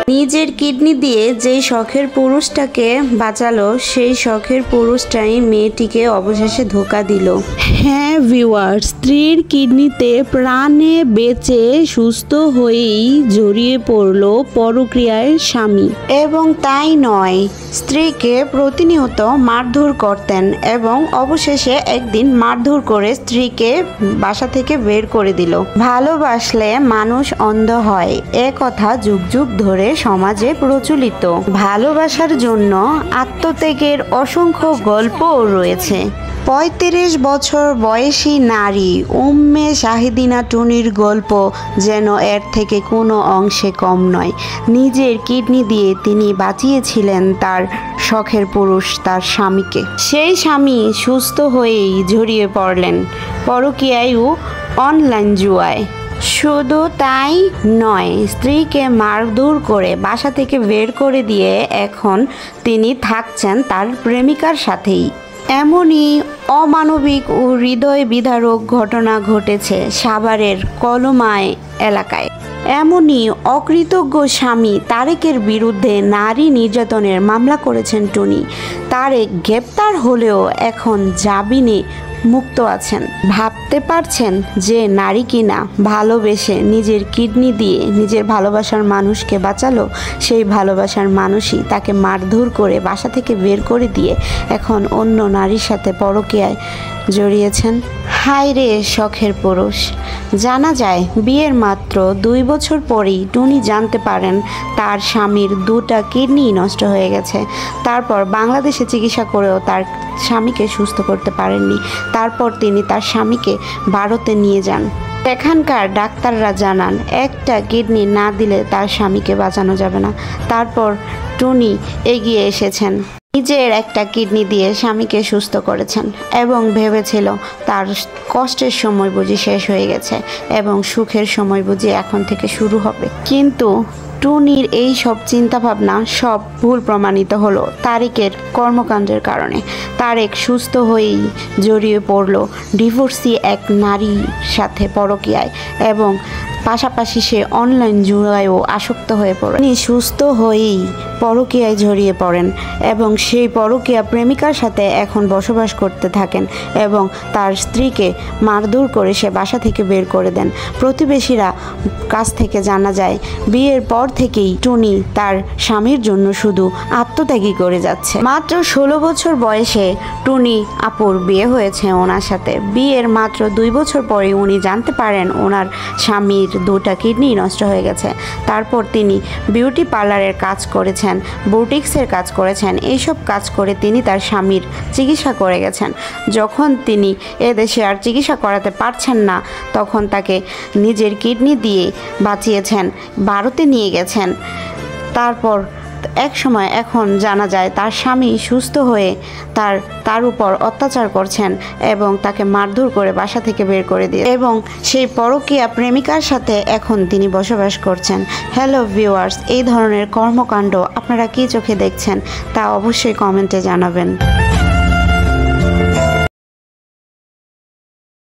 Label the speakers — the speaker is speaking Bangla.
Speaker 1: নিজের কিডনি দিয়ে যেই শখের পুরুষটাকে বাঁচালো সেই শখের পুরুষটাই মেয়েটিকে অবশেষে ধোঁকা দিল। হ্যাঁ ভিউয়ার্স, স্ত্রীর কিডনিতে প্রাণে বেঁচে সুস্থ হয়েই জড়িয়ে পড়ল পরক্রিয়ায় স্বামী। এবং তাই নয়, স্ত্রীকে প্রতিনিয়ত মারধর করতেন এবং অবশেষে একদিন মারধর করে স্ত্রীকে বাসা থেকে বের করে দিল। ভালোবাসলে মানুষ অন্ধ হয়, এ কথা যুগ যুগ ধরে সমাজে প্রচলিত। ভালোবাসার জন্য আত্মত্যাগের অসংখ্য গল্পও রয়েছে। ৩৫ বছর বয়সী নারী উম্মে শাহিদিনা টুনির গল্প যেন এর থেকে কোনো অংশে কম নয়। নিজের কিডনি দিয়ে তিনি বাঁচিয়েছিলেন তার শখের পুরুষ, তার স্বামীকে। সেই স্বামী সুস্থ হয়েই জড়িয়ে পড়লেন পরকীয়ায় ও অনলাইন জুয়ায়। শুধু তাই নয়, স্ত্রীকে মারধর করে বাসা থেকে বের করে দিয়ে এখন তিনি থাকছেন তার প্রেমিকার সাথেই। এমনই অমানবিক ও হৃদয় বিদারক ঘটনা ঘটেছে সাভারের কলমায় এলাকায়। এমনই অকৃতজ্ঞ স্বামী তারেকের বিরুদ্ধে নারী নির্যাতনের মামলা করেছেন টুনি। তারেক গ্রেপ্তার হলেও এখন জামিনে মুক্ত আছেন। ভাবতে পারছেন যে নারী কিনা ভালোবেসে নিজের কিডনি দিয়ে নিজের ভালোবাসার মানুষকে বাঁচালো, সেই ভালোবাসার মানুষই তাকে মারধর করে বাসা থেকে বের করে দিয়ে এখন অন্য নারীর সাথে পরকীয়ায় জড়িয়েছেন। হায় রে শখের পুরুষ। জানা যায় বিয়ের মাত্র 2 বছর পরেই টুনি জানতে পারেন তার স্বামীর 2টা কিডনি নষ্ট হয়ে গেছে। তারপর বাংলাদেশে চিকিৎসা করেও তার স্বামীকে সুস্থ করতে পারেননি। তারপর তিনি তার স্বামীকে ভারতে নিয়ে যান। এখানকার ডাক্তাররা জানান একটা কিডনি না দিলে তার স্বামীকে বাঁচানো যাবে না। তারপর টুনি এগিয়ে এসেছেন, নিজের একটা কিডনি দিয়ে স্বামীকে সুস্থ করেছেন এবং ভেবেছিল তার কষ্টের সময় বুঝি শেষ হয়ে গেছে এবং সুখের সময় বুঝি এখন থেকে শুরু হবে। কিন্তু টুনির এই সব চিন্তাভাবনা সব ভুল প্রমাণিত হলো তারেকের কর্মকাণ্ডের কারণে। তারেক সুস্থ হয়েই জড়িয়ে পড়ল ডিভোর্সি এক নারীর সাথে পরকীয়ায় এবং পাশাপাশি সে অনলাইন জুয়ায়ও আসক্ত হয়ে পড়ে। তিনি সুস্থ হয়েই পরকীয়ায় জড়িয়ে পড়েন এবং সেই পরকীয়া প্রেমিকার সাথে এখন বসবাস করতে থাকেন এবং তার স্ত্রীকে মারধর করে সে বাসা থেকে বের করে দেন। প্রতিবেশীরা কাছ থেকে জানা যায় বিয়ের পর থেকেই টুনি তার স্বামীর জন্য শুধু আত্মত্যাগী করে যাচ্ছে। মাত্র 16 বছর বয়সে টুনি আপুর বিয়ে হয়েছে ওনার সাথে। বিয়ের মাত্র 2 বছর পরে উনি জানতে পারেন ওনার স্বামীর 2টা কিডনি নষ্ট হয়ে গেছে। তারপর তিনি বিউটি পার্লারের কাজ করেছেন, বুটিক্সের কাজ করেছেন। এইসব কাজ করে তিনি তার স্বামীর চিকিৎসা করে গেছেন। যখন তিনি এদেশে আর চিকিৎসা করাতে পারছেন না তখন তাকে নিজের কিডনি দিয়ে বাঁচিয়েছেন, ভারতে নিয়ে গেছেন। তারপর এক সময় এখন জানা যায় তার স্বামী সুস্থ হয়ে তার উপর অত্যাচার করছেন এবং তাকে মারধর করে বাসা থেকে বের করে দিয়ে এবং সেই পরকীয়া প্রেমিকার সাথে এখন তিনি বসবাস করছেন। হ্যালো ভিউয়ার্স, এই ধরনের কর্মকাণ্ড আপনারা কী চোখে দেখছেন তা অবশ্যই কমেন্টে জানাবেন।